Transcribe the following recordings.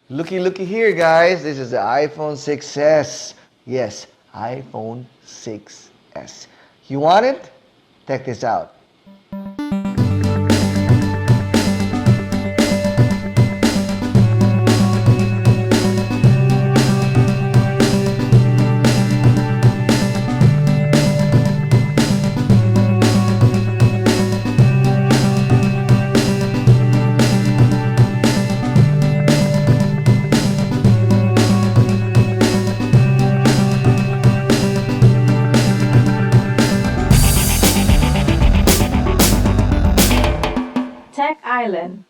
Looky here, guys. This is the iPhone 6s. Yes, iPhone 6s. You want it? Check this out. Tech Island.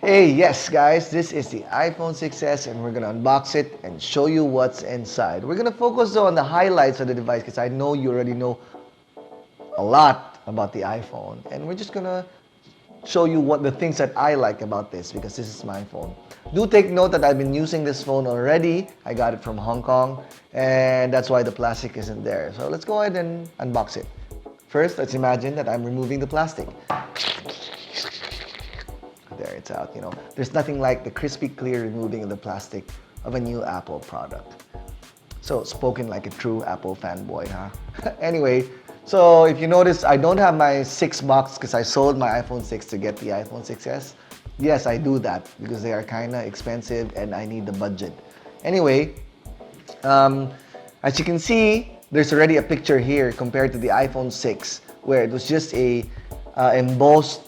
Hey, yes, guys, this is the iPhone 6s, and we're gonna unbox it and show you what's inside. We're gonna focus though on the highlights of the device because I know you already know a lot about the iPhone, and we're just gonna show you what the things that I like about this because this is my phone. Do take note that I've been using this phone already. I got it from Hong Kong, and that's why the plastic isn't there. So let's go ahead and unbox it. First, let's imagine that I'm removing the plastic. There, it's out. There's nothing like the crispy clear removing of the plastic of a new Apple product. So, spoken like a true Apple fanboy, huh? Anyway, so if you notice, I don't have my 6 box because I sold my iPhone 6 to get the iPhone 6s. Yes, I do that because they are kind of expensive and I need the budget. Anyway, as you can see, there's already a picture here compared to the iPhone 6 where it was just a embossed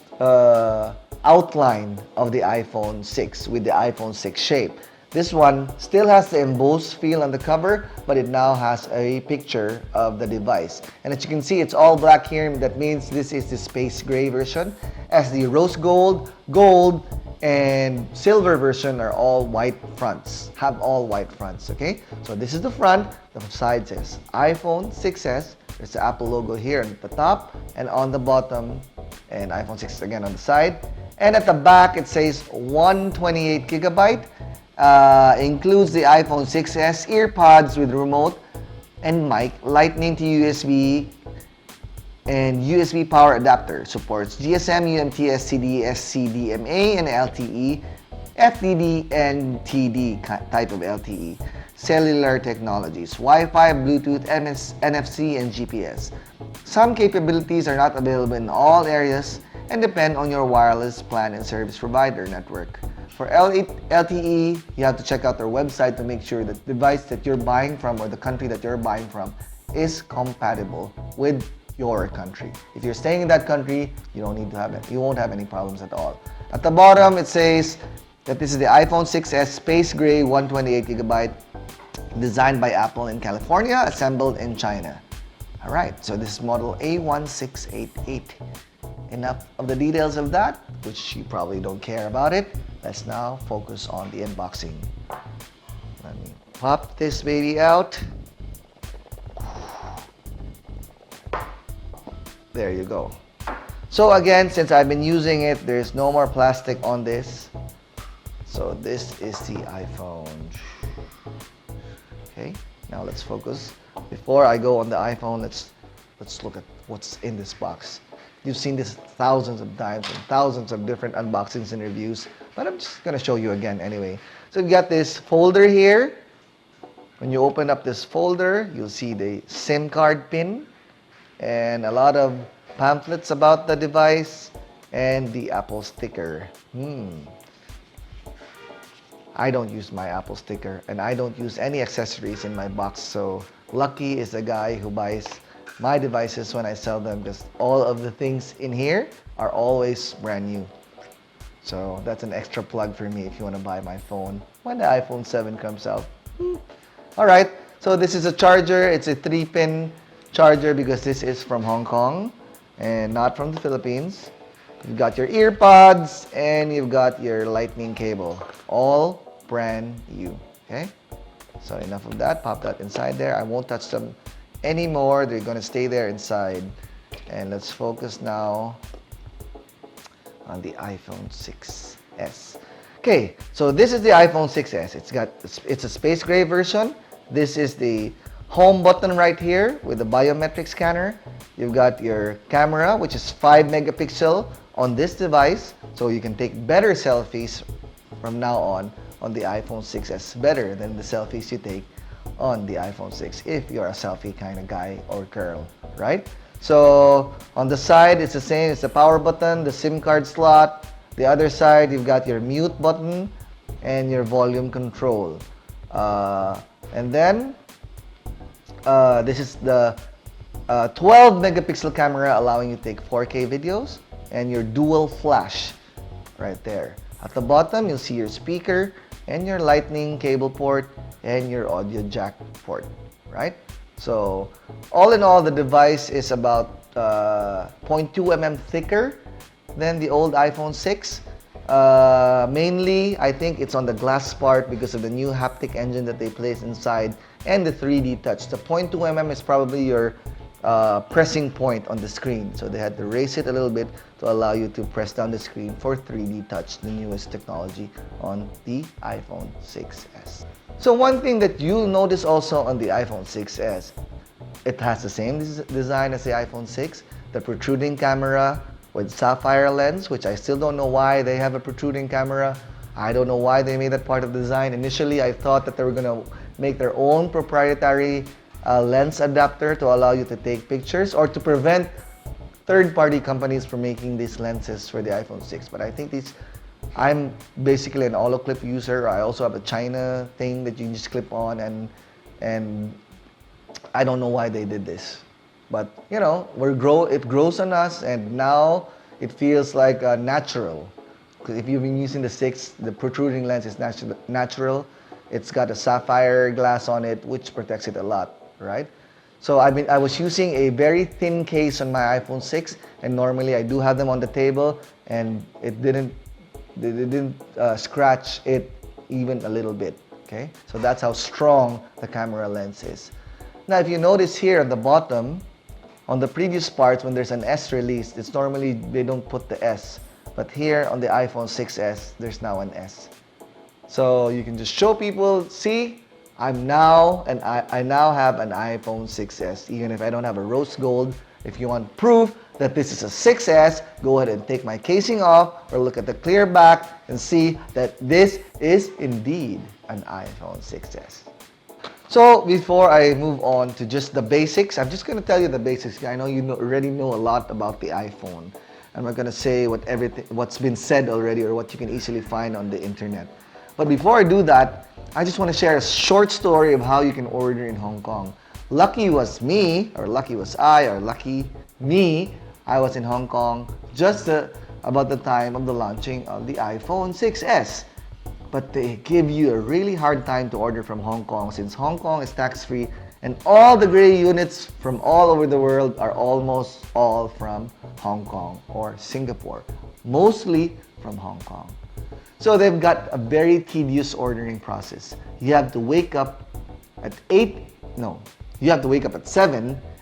outline of the iPhone 6 with the iPhone 6 shape. This one still has the embossed feel on the cover, but it now has a picture of the device. And as you can see, it's all black here. That means this is the space gray version. As the rose gold, gold, and silver version are all white fronts, have all white fronts, okay? So this is the front. The side says iPhone 6s. There's the Apple logo here at the top and on the bottom, and iPhone 6 again on the side. And at the back, it says 128 gigabyte. Includes the iPhone 6s, earpods with remote and mic, lightning to USB, and USB power adapter. Supports GSM, UMTS, CD, SCDMA, and LTE, FDD, and TD type of LTE. Cellular technologies, Wi-Fi, Bluetooth, NFC, and GPS. Some capabilities are not available in all areas and depend on your wireless plan and service provider network. For LTE, you have to check out their website to make sure that the device that you're buying from or the country that you're buying from is compatible with your country. If you're staying in that country, you don't need to have it. You won't have any problems at all. At the bottom, it says that this is the iPhone 6s Space Gray 128 gigabyte, designed by Apple in California, assembled in China. All right, so this is model A1688. Enough of the details of that, which you probably don't care about it. Let's now focus on the unboxing. Let me pop this baby out. There you go. So again, since I've been using it, there's no more plastic on this. So this is the iPhone. Okay, now let's focus. Before I go on the iPhone, let's look at what's in this box. You've seen this thousands of times and thousands of different unboxings and reviews, but I'm just gonna show you again anyway. So you got this folder here. When you open up this folder, you'll see the SIM card pin and a lot of pamphlets about the device and the Apple sticker. I don't use my Apple sticker and I don't use any accessories in my box, so lucky is the guy who buys my devices when I sell them because all of the things in here are always brand new. So that's an extra plug for me if you want to buy my phone when the iPhone 7 comes out. Alright, so this is a charger. It's a 3-pin charger because this is from Hong Kong and not from the Philippines. You've got your earpods and you've got your lightning cable. All brand new, okay? So enough of that. Pop that inside there. I won't touch them anymore. They're gonna stay there inside. And let's focus now on the iPhone 6s. Okay, so this is the iPhone 6s. It's a space gray version. This is the home button right here with the biometric scanner. You've got your camera, which is 5 megapixel on this device, so you can take better selfies from now on the iPhone 6s better than the selfies you take on the iPhone 6 if you're a selfie kind of guy or girl, right? So on the side, it's the same. It's the power button, the SIM card slot. The other side, you've got your mute button and your volume control. And then this is the 12 megapixel camera allowing you to take 4K videos, and your dual flash right there. At the bottom, you'll see your speaker and your lightning cable port and your audio jack port, right? So all in all, the device is about 0.2 mm thicker than the old iPhone 6. Mainly, I think it's on the glass part because of the new haptic engine that they placed inside and the 3D touch. The 0.2 mm is probably your pressing point on the screen. So they had to raise it a little bit to allow you to press down the screen for 3D touch, the newest technology on the iPhone 6s. So one thing that you'll notice also on the iPhone 6s, it has the same design as the iPhone 6, the protruding camera with sapphire lens, which I still don't know why they have a protruding camera. I don't know why they made that part of the design. Initially, I thought that they were going to make their own proprietary lens adapter to allow you to take pictures or to prevent third-party companies from making these lenses for the iPhone 6. But I think I'm basically an holoclip user. I also have a China thing that you can just clip on, and I don't know why they did this. But you know, it grows on us, and now it feels like natural. Because if you've been using the 6, the protruding lens is natural. It's got a sapphire glass on it, which protects it a lot, right? So I was using a very thin case on my iPhone 6, and normally I do have them on the table, and they didn't scratch it even a little bit. Okay, so that's how strong the camera lens is. Now, if you notice here at the bottom, on the previous parts, when there's an S released, it's normally they don't put the S. But here on the iPhone 6s, there's now an S. So you can just show people, see, I now have an iPhone 6s, even if I don't have a rose gold. If you want proof that this is a 6s, go ahead and take my casing off or look at the clear back and see that this is indeed an iPhone 6s. So before I move on to just the basics, I'm just going to tell you the basics. I know you already know a lot about the iPhone. I'm not going to say what's been said already or what you can easily find on the internet. But before I do that, I just want to share a short story of how you can order in Hong Kong. Lucky was me, or lucky was I, or lucky me, I was in Hong Kong just about the time of the launching of the iPhone 6s. But they give you a really hard time to order from Hong Kong since Hong Kong is tax-free and all the gray units from all over the world are almost all from Hong Kong or Singapore, mostly from Hong Kong. So they've got a very tedious ordering process. You have to wake up at 7,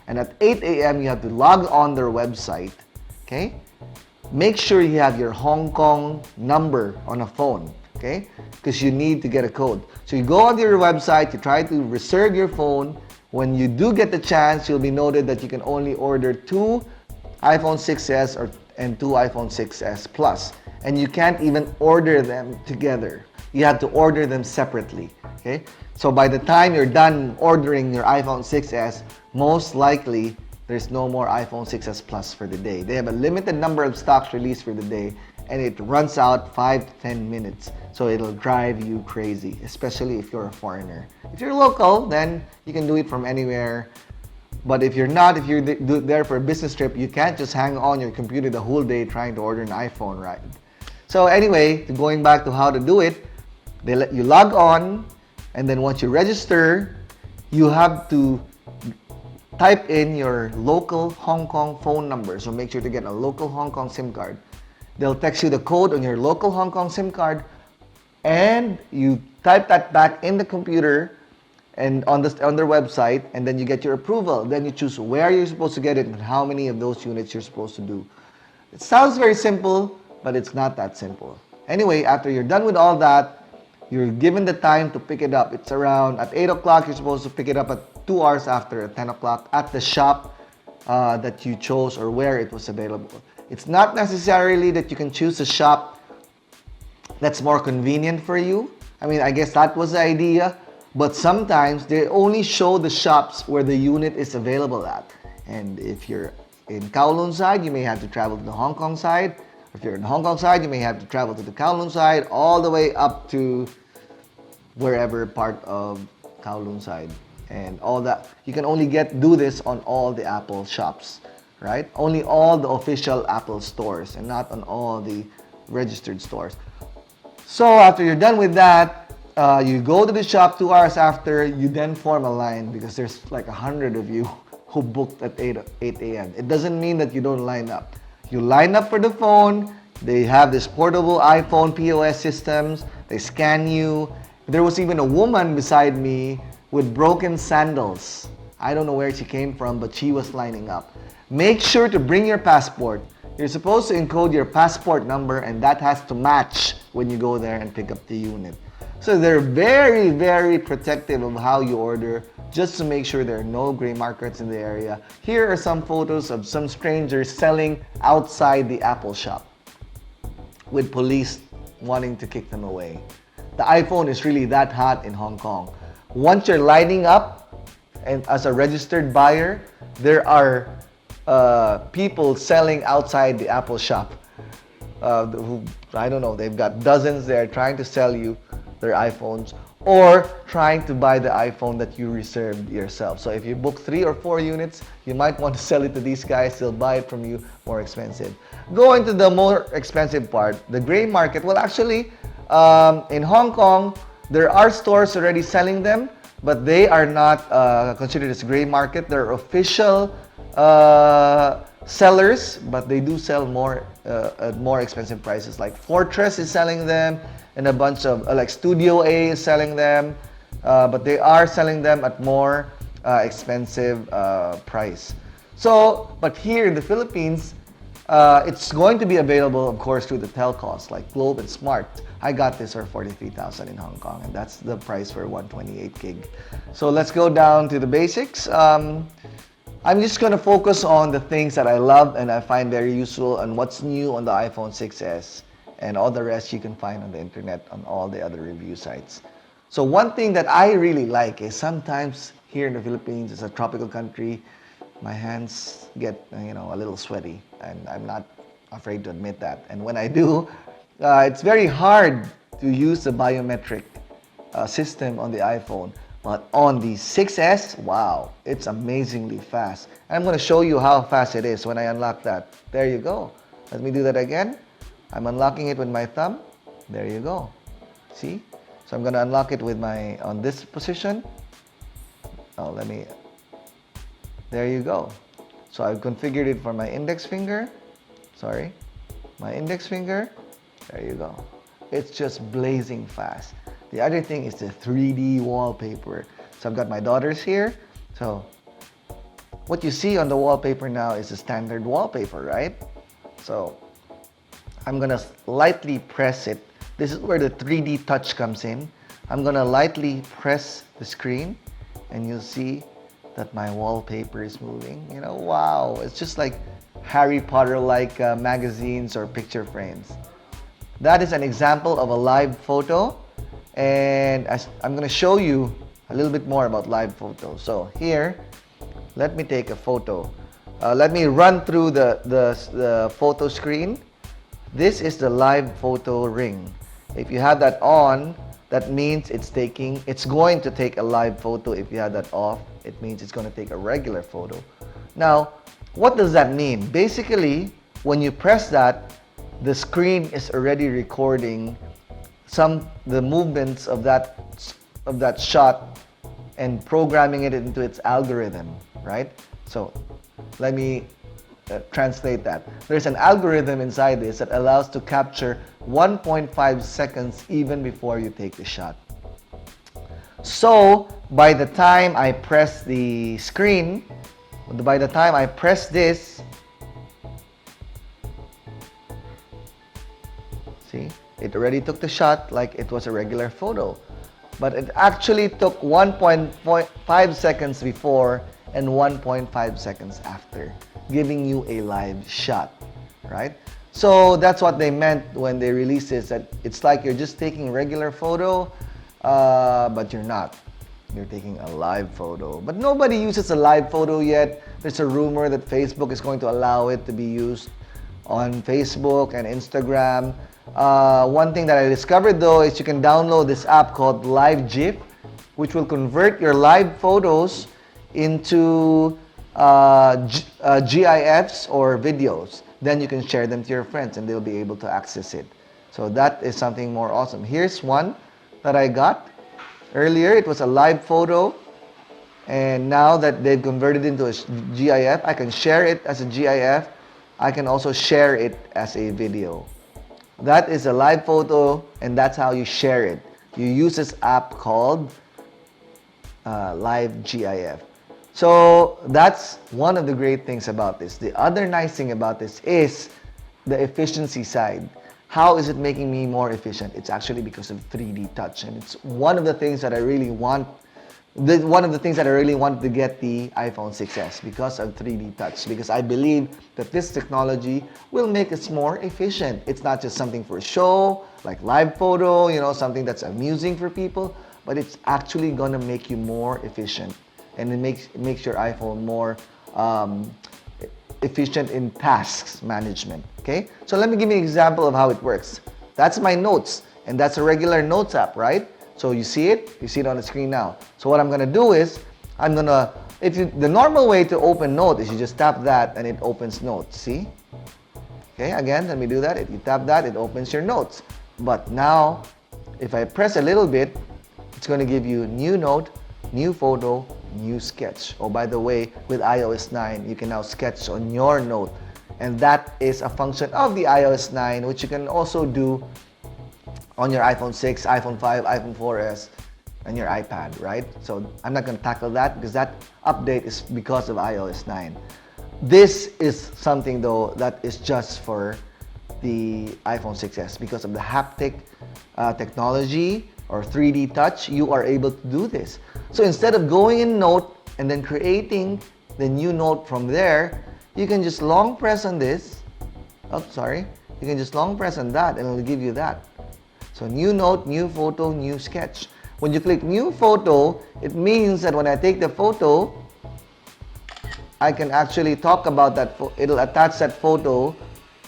and at 8 a.m. you have to log on their website, okay? Make sure you have your Hong Kong number on a phone, okay? Because you need to get a code. So you go onto your website, you try to reserve your phone. When you do get the chance, you'll be noted that you can only order 2 iPhone 6s and 2 iPhone 6s Plus. And you can't even order them together. You have to order them separately, okay? So by the time you're done ordering your iPhone 6s, most likely there's no more iPhone 6s Plus for the day. They have a limited number of stocks released for the day, and it runs out 5 to 10 minutes. So it'll drive you crazy, especially if you're a foreigner. If you're local, then you can do it from anywhere. But if you're not, if you're there for a business trip, you can't just hang on your computer the whole day trying to order an iPhone, right? So anyway, going back to how to do it, they let you log on, and then once you register, you have to type in your local Hong Kong phone number. So make sure to get a local Hong Kong SIM card. They'll text you the code on your local Hong Kong SIM card, and you type that back in the computer and on their website, and then you get your approval. Then you choose where you're supposed to get it and how many of those units you're supposed to do. It sounds very simple, but it's not that simple. Anyway, after you're done with all that, you're given the time to pick it up. It's around at 8 o'clock, you're supposed to pick it up at 2 hours after at 10 o'clock at the shop that you chose or where it was available. It's not necessarily that you can choose a shop that's more convenient for you. I mean, I guess that was the idea. But sometimes they only show the shops where the unit is available at. And if you're in Kowloon side, you may have to travel to the Hong Kong side. If you're in the Hong Kong side, you may have to travel to the Kowloon side, all the way up to wherever part of Kowloon side. And all that, you can only do this on all the Apple shops, right? Only all the official Apple stores and not on all the registered stores. So after you're done with that, you go to the shop 2 hours after, you then form a line because there's like 100 of you who booked at 8 a.m. It doesn't mean that you don't line up. You line up for the phone, they have this portable iPhone POS systems, they scan you. There was even a woman beside me with broken sandals. I don't know where she came from, but she was lining up. Make sure to bring your passport. You're supposed to encode your passport number and that has to match when you go there and pick up the unit. So they're very, very protective of how you order just to make sure there are no gray markets in the area. Here are some photos of some strangers selling outside the Apple shop with police wanting to kick them away. The iPhone is really that hot in Hong Kong. Once you're lining up and as a registered buyer, there are people selling outside the Apple shop who, I don't know, they've got dozens there trying to sell you their iPhones or trying to buy the iPhone that you reserved yourself. So if you book 3 or 4 units, you might want to sell it to these guys. They'll buy it from you more expensive. Going to the more expensive part, the gray market. Well, actually, in Hong Kong, there are stores already selling them, but they are not considered as gray market. They're official sellers, but they do sell more at more expensive prices. Like Fortress is selling them, and a bunch of like Studio A is selling them, but they are selling them at more expensive price. So, but here in the Philippines, it's going to be available, of course, through the telcos like Globe and Smart. I got this for 43,000 in Hong Kong, and that's the price for 128 gig. So let's go down to the basics. I'm just going to focus on the things that I love and I find very useful and what's new on the iPhone 6s, and all the rest you can find on the internet on all the other review sites. So one thing that I really like is sometimes here in the Philippines, it's a tropical country, my hands get a little sweaty, and I'm not afraid to admit that. And when I do, it's very hard to use the biometric system on the iPhone. But on the 6S, wow, it's amazingly fast. And I'm going to show you how fast it is when I unlock that. There you go. Let me do that again. I'm unlocking it with my thumb. There you go. See? So I'm going to unlock it with on this position. Oh, there you go. So I've configured it for my index finger. Sorry. My index finger. There you go. It's just blazing fast. The other thing is the 3D wallpaper. So I've got my daughters here. So what you see on the wallpaper now is the standard wallpaper, right? So I'm gonna lightly press it. This is where the 3D touch comes in. I'm gonna lightly press the screen and you'll see that my wallpaper is moving. Wow, it's just like Harry Potter-like magazines or picture frames. That is an example of a live photo. And I'm going to show you a little bit more about live photos. So here, let me take a photo. Let me run through the photo screen. This is the live photo ring. If you have that on, that means it's going to take a live photo. If you have that off, it means it's going to take a regular photo. Now, what does that mean? Basically, when you press that, the screen is already recording the movements of that shot and programming it into its algorithm, right? So let me translate that. There's an algorithm inside this that allows to capture 1.5 seconds even before you take the shot. So by the time I press the screen, by the time I press this, see? It already took the shot like it was a regular photo. But it actually took 1.5 seconds before and 1.5 seconds after, giving you a live shot, right? So that's what they meant when they released this, that it's like you're just taking a regular photo, but you're not. You're taking a live photo. But nobody uses a live photo yet. There's a rumor that Facebook is going to allow it to be used on Facebook and Instagram. One thing that I discovered though is you can download this app called Live GIF, which will convert your live photos into GIFs or videos. Then you can share them to your friends and they'll be able to access it. So that is something more awesome. Here's one that I got earlier. It was a live photo, and now that they've converted into a GIF, I can share it as a GIF. I can also share it as a video. That is a live photo, and that's how you share it. You use this app called Live GIF. So that's one of the great things about this. The other nice thing about this is the efficiency side. How is it making me more efficient? It's actually because of 3D touch, and it's one of the things that I really want. One of the things that I really wanted to get the iPhone 6s because of 3D touch, because I believe that this technology will make us more efficient. It's not just something for show, like live photo, something that's amusing for people, but it's actually gonna make you more efficient, and it makes your iPhone more efficient in tasks management. Okay, so let me give you an example of how it works. That's my notes, and that's a regular notes app, right? So you see it on the screen now. So what I'm gonna do is, the normal way to open Note is you just tap that and it opens Notes, see? Okay, again, let me do that. If you tap that, it opens your notes. But now, if I press a little bit, it's gonna give you new note, new photo, new sketch. Oh, by the way, with iOS 9, you can now sketch on your note. And that is a function of the iOS 9, which you can also do on your iPhone 6, iPhone 5, iPhone 4S, and your iPad, right? So I'm not gonna tackle that because that update is because of iOS 9. This is something though that is just for the iPhone 6s because of the haptic technology or 3D touch. You are able to do this. So instead of going in Note and then creating the new note from there, you can just long press on this. You can just long press on that and it'll give you that. So new note, new photo, new sketch. When you click new photo, it means that when I take the photo, I can actually talk about that. It'll attach that photo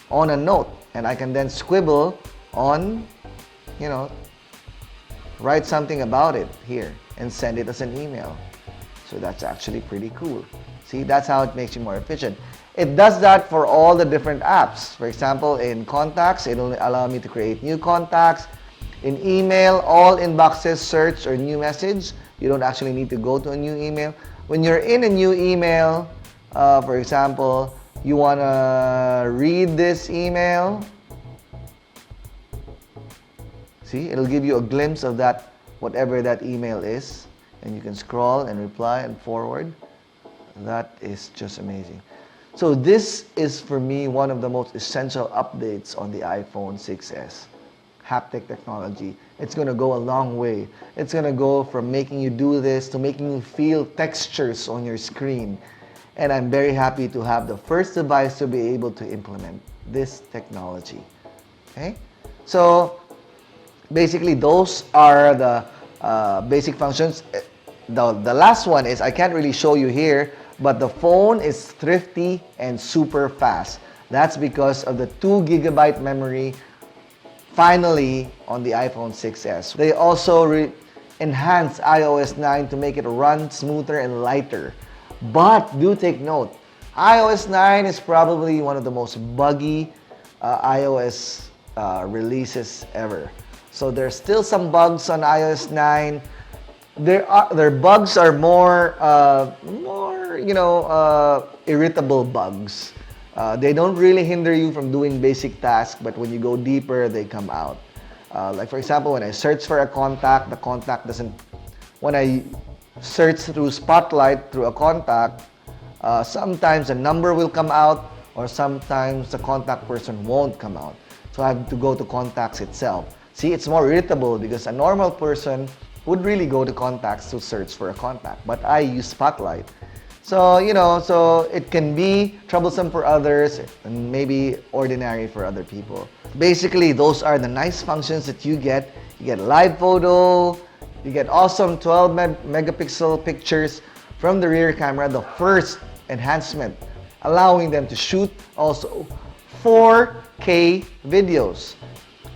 on a note, and I can then scribble on, write something about it here and send it as an email. So that's actually pretty cool. See, that's how it makes you more efficient. It does that for all the different apps. For example, in contacts, it'll allow me to create new contacts. In email, all inboxes, search, or new message, you don't actually need to go to a new email. When you're in a new email, for example, you want to read this email. See, it'll give you a glimpse of that, whatever that email is. And you can scroll and reply and forward. That is just amazing. So this is, for me, one of the most essential updates on the iPhone 6s. Haptic technology. It's going to go a long way. It's going to go from making you do this to making you feel textures on your screen. And I'm very happy to have the first device to be able to implement this technology. Okay? So basically those are the basic functions. The last one is, I can't really show you here, but the phone is thrifty and super fast. That's because of the 2 GB memory finally on the iPhone 6s. They also enhanced iOS 9 to make it run smoother and lighter. But do take note, iOS 9 is probably one of the most buggy iOS releases ever. So there's still some bugs on iOS 9. Their bugs are more irritable bugs. They don't really hinder you from doing basic tasks, but when you go deeper, they come out. Like for example, when I search for a contact, the contact doesn't. When I search through Spotlight through a contact, sometimes a number will come out, or sometimes the contact person won't come out. So I have to go to contacts itself. See, it's more irritable because a normal person would really go to contacts to search for a contact, but I use Spotlight. So, so it can be troublesome for others and maybe ordinary for other people. Basically, those are the nice functions that you get. You get live photo, you get awesome 12 megapixel pictures from the rear camera, the first enhancement, allowing them to shoot also 4K videos.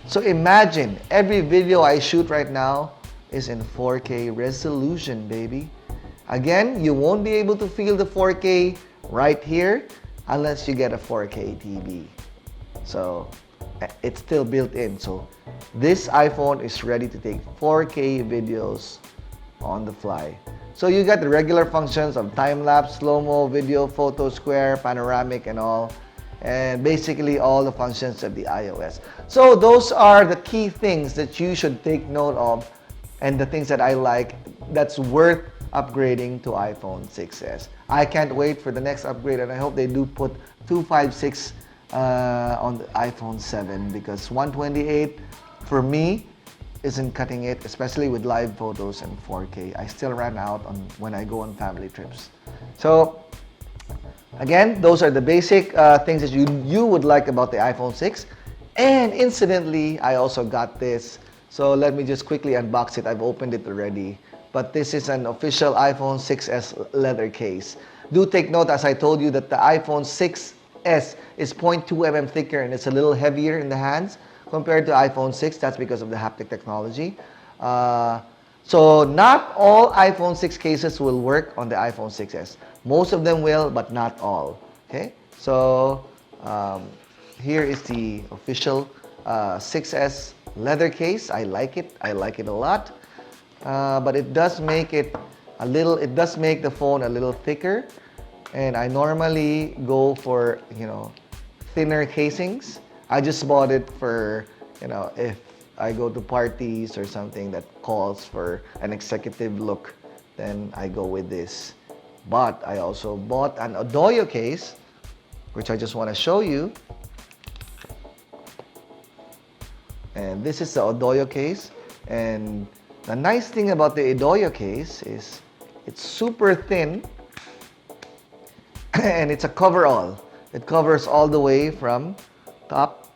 So imagine, every video I shoot right now is in 4K resolution, baby. Again, you won't be able to feel the 4K right here unless you get a 4K TV. So it's still built in. So this iPhone is ready to take 4K videos on the fly. So you got the regular functions of time-lapse, slow-mo, video, photo, square, panoramic, and all. And basically all the functions of the iOS. So those are the key things that you should take note of, and the things that I like that's worth upgrading to iPhone 6s. I can't wait for the next upgrade, and I hope they do put 256 on the iPhone 7, because 128 for me isn't cutting it, especially with live photos and 4K. I still ran out on when I go on family trips. So again, those are the basic things that you would like about the iPhone 6. And incidentally, I also got this. So let me just quickly unbox it. I've opened it already. But this is an official iPhone 6s leather case. Do take note, as I told you, that the iPhone 6s is 0.2 mm thicker and it's a little heavier in the hands compared to iPhone 6. That's because of the haptic technology. So not all iPhone 6 cases will work on the iPhone 6s. Most of them will, but not all. Okay, so here is the official 6s leather case. I like it. I like it a lot. But it does make it a little. It does make the phone a little thicker, and I normally go for thinner casings. I just bought it for if I go to parties or something that calls for an executive look, then I go with this. But I also bought an Odoyo case, which I just want to show you. And this is the Odoyo case. And the nice thing about the Odoyo case is it's super thin and it's a coverall. It covers all the way from top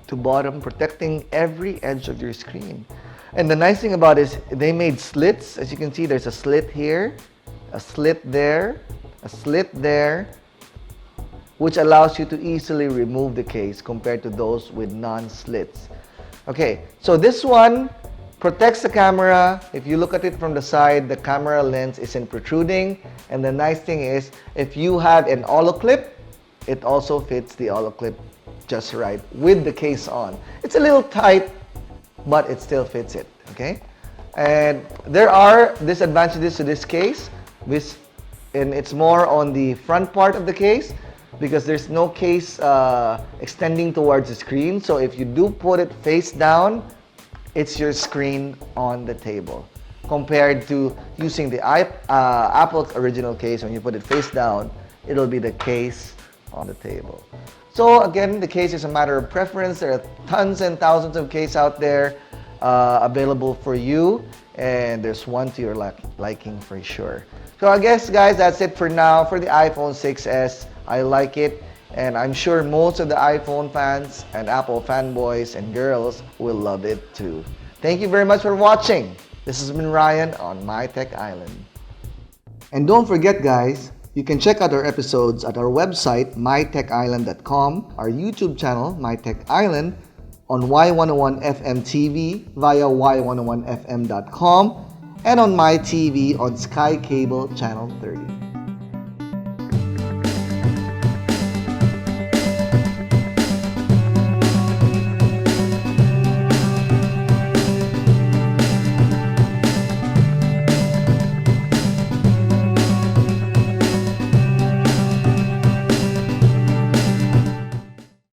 to bottom, protecting every edge of your screen. And the nice thing about it is they made slits. As you can see, there's a slit here, a slit there, a slit there, which allows you to easily remove the case compared to those with non-slits. Okay, so this one protects the camera. If you look at it from the side, the camera lens isn't protruding. And the nice thing is, if you have an holo clip, it also fits the holo clip just right with the case on. It's a little tight, but it still fits it, okay? And there are disadvantages to this case, and it's more on the front part of the case, because there's no case extending towards the screen. So if you do put it face down, it's your screen on the table. Compared to using the Apple's original case, when you put it face down, it'll be the case on the table. So again, the case is a matter of preference. There are tons and thousands of cases out there available for you, and there's one to your liking for sure. So I guess, guys, that's it for now for the iPhone 6s. I like it, and I'm sure most of the iPhone fans and Apple fanboys and girls will love it too. Thank you very much for watching. This has been Ryan on My Tech Island. And don't forget, guys, you can check out our episodes at our website, mytechisland.com, our YouTube channel, My Tech Island, on Y101 FM TV via y101fm.com, and on my TV on Sky Cable Channel 30.